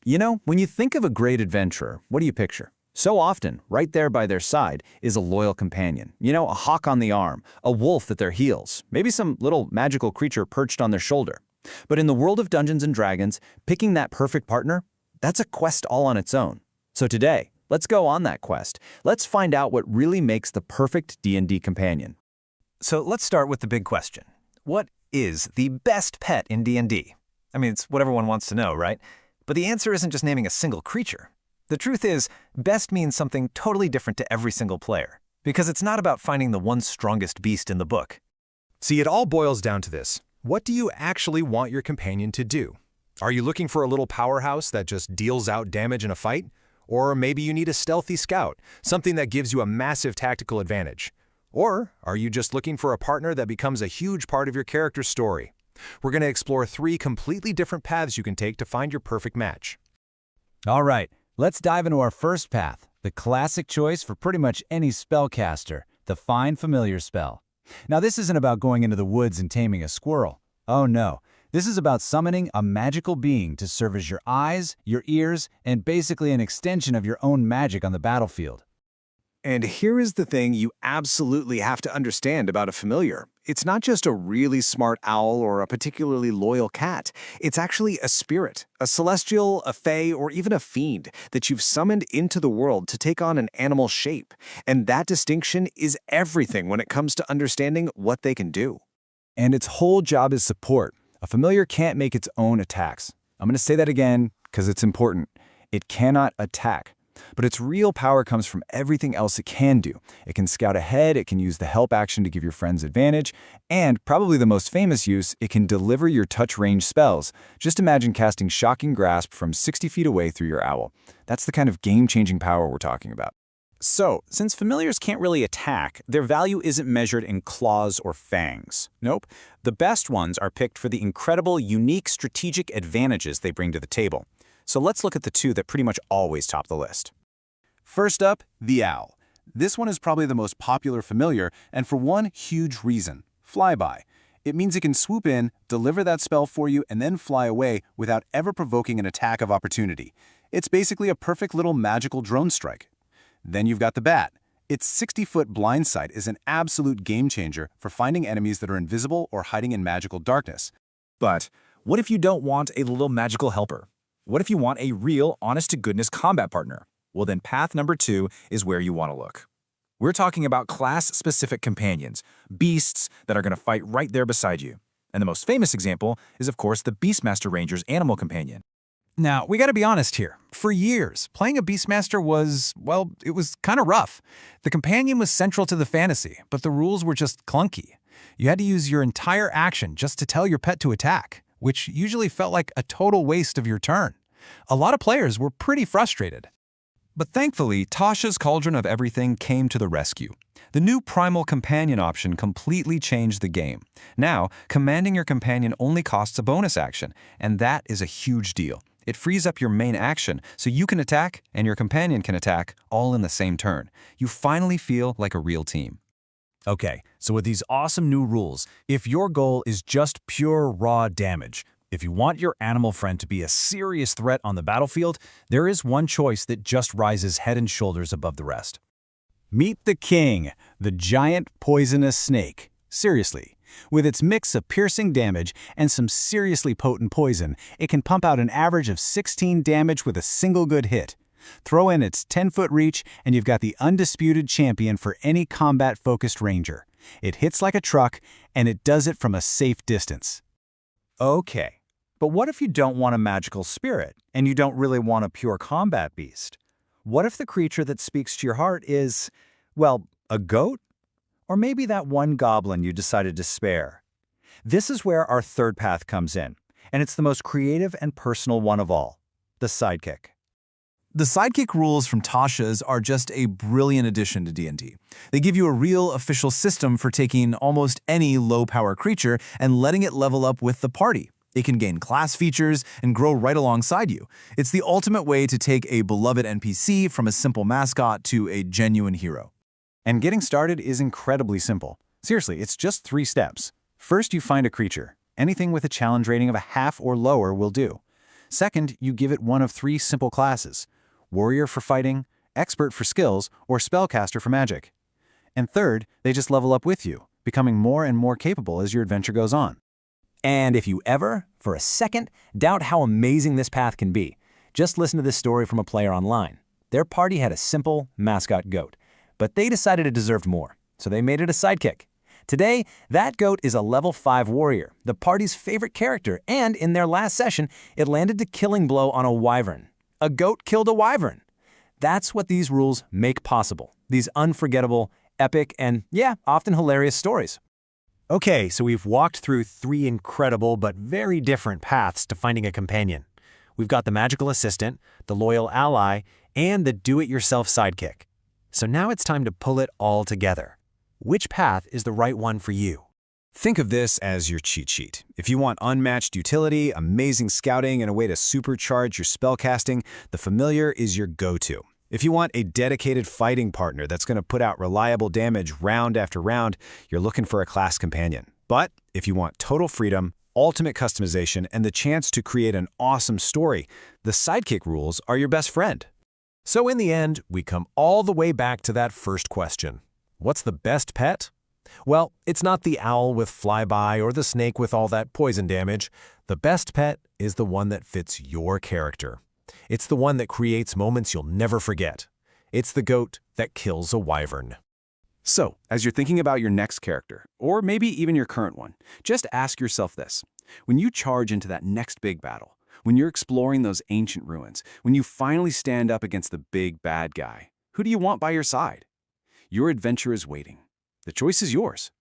You know, when you think of a great adventurer, what do you picture? So often, right there by their side is a loyal companion. You know, a hawk on the arm, a wolf at their heels, maybe some little magical creature perched on their shoulder. But in the world of Dungeons & Dragons, picking that perfect partner, that's a quest all on its own. So today, let's go on that quest. Let's find out what really makes the perfect D&D companion. So let's start with the big question. What is the best pet in D&D? I mean, it's what everyone wants to know, right? But the answer isn't just naming a single creature. The truth is, best means something totally different to every single player, because it's not about finding the one strongest beast in the book. See, it all boils down to this. What do you actually want your companion to do? Are you looking for a little powerhouse that just deals out damage in a fight? Or maybe you need a stealthy scout, something that gives you a massive tactical advantage. Or are you just looking for a partner that becomes a huge part of your character's story? We're going to explore 3 completely different paths you can take to find your perfect match. All right, let's dive into our first path, the classic choice for pretty much any spellcaster, the Find Familiar spell. Now, this isn't about going into the woods and taming a squirrel. Oh no, this is about summoning a magical being to serve as your eyes, your ears, and basically an extension of your own magic on the battlefield. And here is the thing you absolutely have to understand about a familiar. It's not just a really smart owl or a particularly loyal cat. It's actually a spirit, a celestial, a fae, or even a fiend that you've summoned into the world to take on an animal shape. And that distinction is everything when it comes to understanding what they can do. And its whole job is support. A familiar can't make its own attacks. I'm going to say that again because it's important. It cannot attack. But its real power comes from everything else it can do. It can scout ahead, it can use the help action to give your friends advantage, and probably the most famous use, it can deliver your touch range spells. Just imagine casting Shocking Grasp from 60 feet away through your owl. That's the kind of game-changing power we're talking about. So, since familiars can't really attack, their value isn't measured in claws or fangs. Nope. The best ones are picked for the incredible, unique strategic advantages they bring to the table. So let's look at the 2 that pretty much always top the list. First up, the owl. This one is probably the most popular familiar, and for one huge reason: flyby. It means it can swoop in, deliver that spell for you, and then fly away without ever provoking an attack of opportunity. It's basically a perfect little magical drone strike. Then you've got the bat. Its 60-foot blind sight is an absolute game changer for finding enemies that are invisible or hiding in magical darkness. But what if you don't want a little magical helper? What if you want a real, honest-to-goodness combat partner? Well, then path number 2 is where you want to look. We're talking about class-specific companions, beasts that are going to fight right there beside you. And the most famous example is, of course, the Beastmaster Ranger's animal companion. Now, we got to be honest here. For years, playing a Beastmaster was, well, it was kind of rough. The companion was central to the fantasy, but the rules were just clunky. You had to use your entire action just to tell your pet to attack, which usually felt like a total waste of your turn. A lot of players were pretty frustrated. But thankfully, Tasha's Cauldron of Everything came to the rescue. The new Primal Companion option completely changed the game. Now, commanding your companion only costs a bonus action, and that is a huge deal. It frees up your main action so you can attack and your companion can attack all in the same turn. You finally feel like a real team. Okay, so with these awesome new rules, if your goal is just pure raw damage, if you want your animal friend to be a serious threat on the battlefield, there is one choice that just rises head and shoulders above the rest. Meet the king, the giant poisonous snake. Seriously, with its mix of piercing damage and some seriously potent poison, it can pump out an average of 16 damage with a single good hit. Throw in its 10-foot reach, and you've got the undisputed champion for any combat-focused ranger. It hits like a truck, and it does it from a safe distance. Okay, but what if you don't want a magical spirit, and you don't really want a pure combat beast? What if the creature that speaks to your heart is, well, a goat? Or maybe that one goblin you decided to spare? This is where our third path comes in, and it's the most creative and personal one of all, the sidekick. The sidekick rules from Tasha's are just a brilliant addition to D&D. They give you a real official system for taking almost any low-power creature and letting it level up with the party. It can gain class features and grow right alongside you. It's the ultimate way to take a beloved NPC from a simple mascot to a genuine hero. And getting started is incredibly simple. Seriously, it's just 3 steps. First, you find a creature. Anything with a challenge rating of a half or lower will do. Second, you give it one of 3 simple classes: warrior for fighting, expert for skills, or spellcaster for magic. And third, they just level up with you, becoming more and more capable as your adventure goes on. And if you ever, for a second, doubt how amazing this path can be, just listen to this story from a player online. Their party had a simple mascot goat, but they decided it deserved more, so they made it a sidekick. Today, that goat is a level 5 warrior, the party's favorite character, and in their last session, it landed the killing blow on a wyvern. A goat killed a wyvern. That's what these rules make possible. These unforgettable, epic, and yeah, often hilarious stories. Okay, so we've walked through 3 incredible but very different paths to finding a companion. We've got the magical assistant, the loyal ally, and the do-it-yourself sidekick. So now it's time to pull it all together. Which path is the right one for you? Think of this as your cheat sheet. If you want unmatched utility, amazing scouting, and a way to supercharge your spellcasting, the familiar is your go-to. If you want a dedicated fighting partner that's going to put out reliable damage round after round, you're looking for a class companion. But if you want total freedom, ultimate customization, and the chance to create an awesome story, the sidekick rules are your best friend. So in the end, we come all the way back to that first question. What's the best pet? Well, it's not the owl with flyby or the snake with all that poison damage. The best pet is the one that fits your character. It's the one that creates moments you'll never forget. It's the goat that kills a wyvern. So, as you're thinking about your next character, or maybe even your current one, just ask yourself this. When you charge into that next big battle, when you're exploring those ancient ruins, when you finally stand up against the big bad guy, who do you want by your side? Your adventure is waiting. The choice is yours.